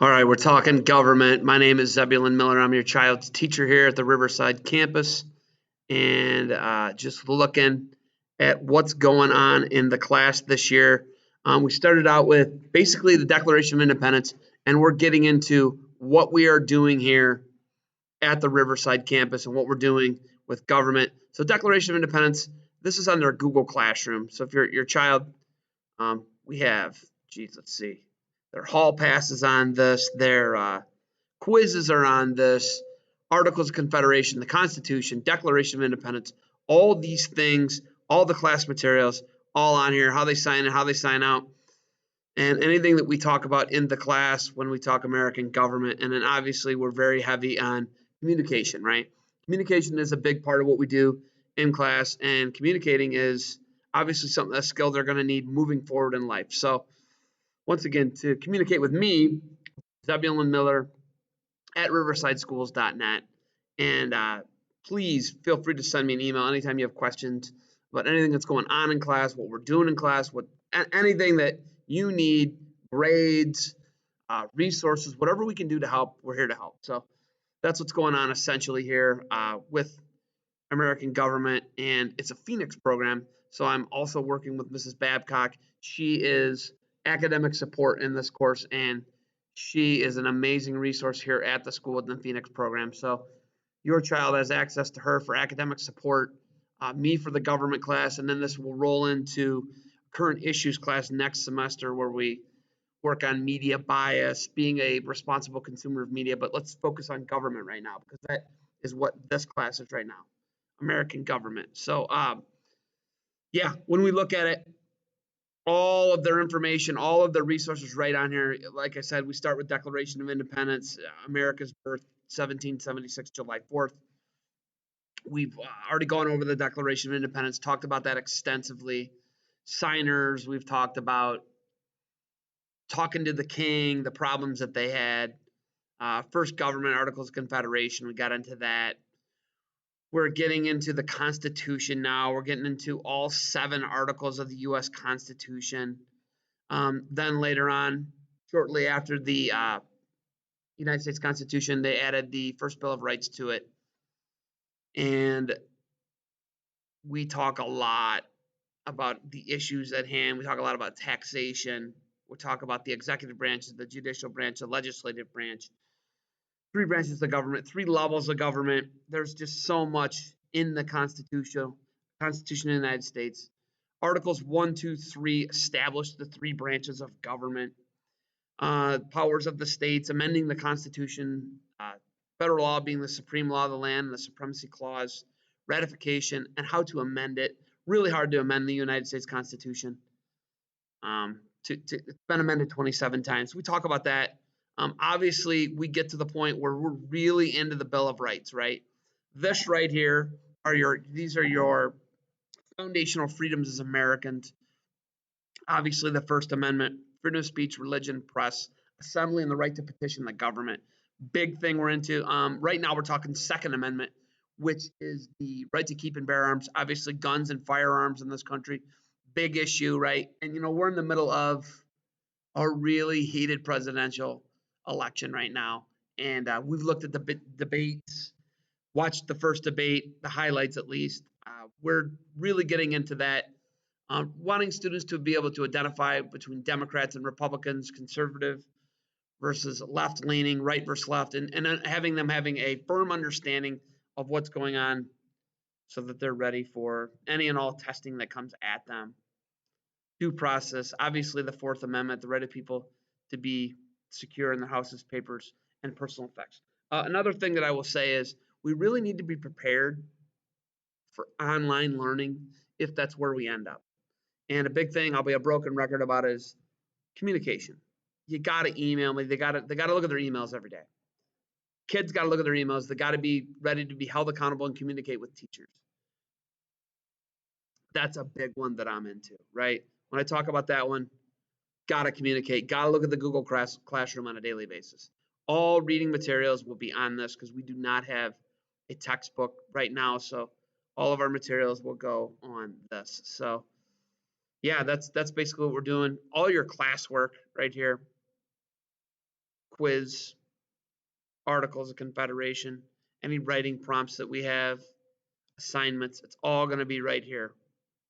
All right, we're talking government. My name is Zebulin Miller. I'm your child's teacher here at the Riverside campus, and just looking at what's going on in the class this year. We started out with basically the Declaration of Independence, and we're getting into what we are doing here at the Riverside campus and what we're doing with government. So, Declaration of Independence, this is under Google Classroom. So, if your child, we have, geez, let's see, their hall passes on this, their quizzes are on this, Articles of Confederation, the Constitution, Declaration of Independence, all these things, all the class materials, all on here, how they sign in, how they sign out, and anything that we talk about in the class when we talk American government. And then obviously we're very heavy on communication, right? Communication is a big part of what we do in class, and communicating is obviously something, a skill they're going to need moving forward in life. So once again, to communicate with me, Zebulin Miller at riversideschools.net. And please feel free to send me an email anytime you have questions about anything that's going on in class, what we're doing in class, anything that you need, grades, resources, whatever we can do to help, we're here to help. So that's what's going on essentially here with American government, and it's a Phoenix program. So I'm also working with Mrs. Babcock. She is academic support in this course, and she is an amazing resource here at the school within the Phoenix program. So your child has access to her for academic support, me for the government class, and then this will roll into current issues class next semester where we work on media bias, being a responsible consumer of media. But let's focus on government right now because that is what this class is right now. American government. So, yeah, when we look at it, all of their information, all of their resources right on here. Like I said, we start with Declaration of Independence, America's birth, 1776, July 4th. We've already gone over the Declaration of Independence, talked about that extensively. Signers, we've talked about talking to the king, the problems that they had. First government, Articles of Confederation, we got into that. We're getting into the Constitution now. We're getting into all 7 articles of the U.S. Constitution. Then later on, shortly after the United States Constitution, they added the first Bill of Rights to it. And we talk a lot about the issues at hand. We talk a lot about taxation. We talk about the executive branch, the judicial branch, the legislative branch. 3 branches of government, 3 levels of government. There's just so much in the Constitution of the United States. Articles 1, 2, 3 establish the 3 branches of government. Powers of the states, amending the Constitution, federal law being the supreme law of the land, the supremacy clause, ratification, and how to amend it. Really hard to amend the United States Constitution. It's been amended 27 times. We talk about that. Obviously, we get to the point where we're really into the Bill of Rights, right? This right here these are your foundational freedoms as Americans. Obviously, the First Amendment, freedom of speech, religion, press, assembly, and the right to petition the government. Big thing we're into. Right now, we're talking Second Amendment, which is the right to keep and bear arms. Obviously, guns and firearms in this country, big issue, right? And we're in the middle of a really heated presidential election right now, and we've looked at the debates, watched the first debate, the highlights at least. We're really getting into that, wanting students to be able to identify between Democrats and Republicans, conservative versus left-leaning, right versus left, and having them having a firm understanding of what's going on so that they're ready for any and all testing that comes at them. Due process, obviously the Fourth Amendment, the right of people to be secure in their houses, papers, and personal effects. Another thing that I will say is we really need to be prepared for online learning if that's where we end up. And a big thing I'll be a broken record about is communication. You got to email me. They got to look at their emails every day. Kids got to look at their emails. They got to be ready to be held accountable and communicate with teachers. That's a big one that I'm into, right? When I talk about that one, got to communicate, got to look at the Google Classroom on a daily basis. All reading materials will be on this because we do not have a textbook right now. So all of our materials will go on this. So yeah, that's basically what we're doing. All your classwork right here. quiz, articles of confederation, any writing prompts that we have, assignments, it's all going to be right here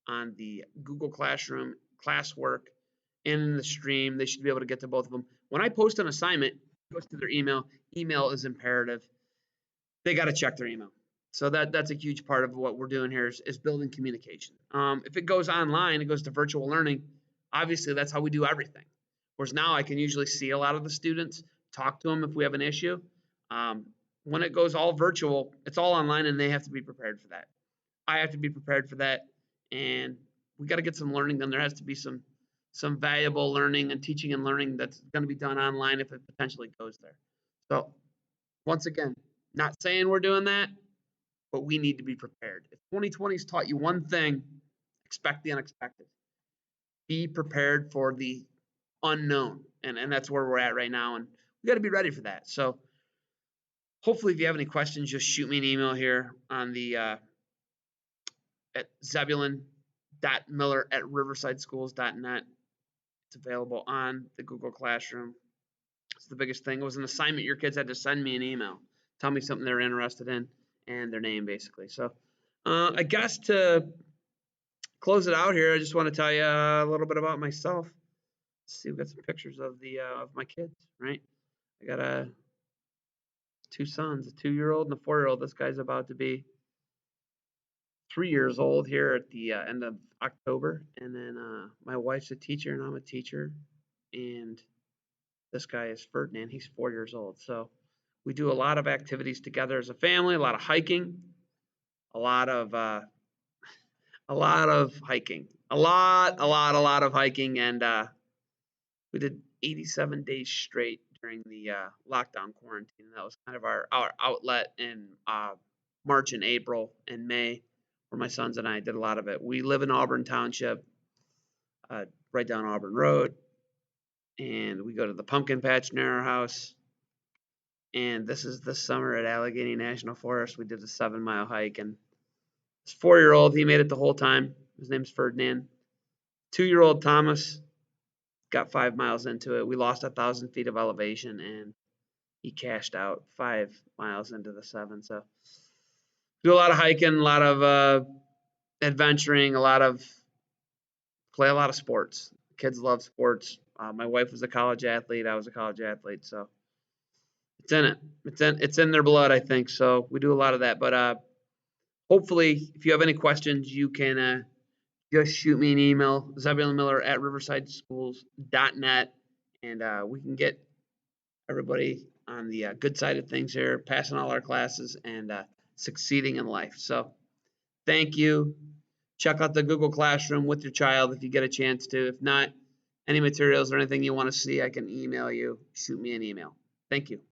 on the Google Classroom, classwork, and in the stream. They should be able to get to both of them. When I post an assignment, it goes to their email. Email is imperative. They got to check their email. So that's a huge part of what we're doing here is building communication. If it goes online, it goes to virtual learning. Obviously, that's how we do everything. Whereas now I can usually see a lot of the students, talk to them if we have an issue. When it goes all virtual, it's all online, and they have to be prepared for that. I have to be prepared for that, and we got to get some learning done. There has to be some valuable learning and teaching and learning that's going to be done online if it potentially goes there. So once again, not saying we're doing that, but we need to be prepared. If 2020's taught you one thing, expect the unexpected. Be prepared for the unknown, and that's where we're at right now, and we got to be ready for that. So hopefully, if you have any questions, just shoot me an email here on the at zebulin.miller@riversideschools.net. It's available on the Google Classroom. It's the biggest thing. It was an assignment. Your kids had to send me an email, tell me something they're interested in, and their name, basically. So I guess to close it out here, I just want to tell you a little bit about myself. Let's see, we've got some pictures of of my kids, right? I got two sons, a 2-year-old and a 4-year-old. This guy's about to be 3 years old here at the end of October. And then my wife's a teacher and I'm a teacher. And this guy is Ferdinand. He's 4 years old. So we do a lot of activities together as a family, a lot of hiking, a lot of hiking, a lot of hiking. And we did 87 days straight during the lockdown quarantine. That was kind of our outlet in March and April and May, where my sons and I did a lot of it. We live in Auburn Township, right down Auburn Road, and we go to the pumpkin patch near our house. And this is this summer at Allegheny National Forest. We did a 7-mile hike, and this 4-year-old, he made it the whole time. His name's Ferdinand. 2-year-old Thomas got 5 miles into it. We lost 1,000 feet of elevation, and he cashed out 5 miles into the 7. So do a lot of hiking, a lot of adventuring, play a lot of sports. Kids love sports. My wife was a college athlete. I was a college athlete. So it's in it. It's in their blood, I think. So we do a lot of that. But hopefully, if you have any questions, you can just shoot me an email, ZebulonMiller@riversideschools.net, and we can get everybody on the good side of things here, passing all our classes and succeeding in life. So thank you. Check out the Google Classroom with your child if you get a chance to. If not, any materials or anything you want to see, I can email you. Shoot me an email. Thank you.